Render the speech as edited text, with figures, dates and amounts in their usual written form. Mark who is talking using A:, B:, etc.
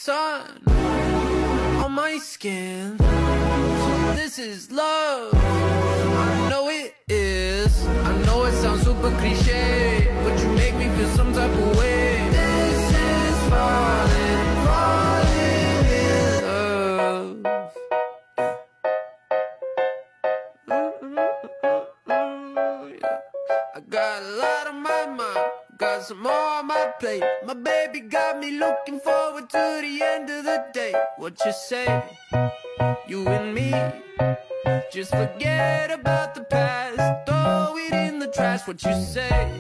A: sun on my skin. So this is love. I know it is. I know it sounds super cliche, but you make me feel some type of way. This is falling, falling in love. I got a lot on my mind, got some more on my plate. My baby got me looking forward to the end of the day. What you say? You and me, just forget about the past, throw it in the trash. What you say?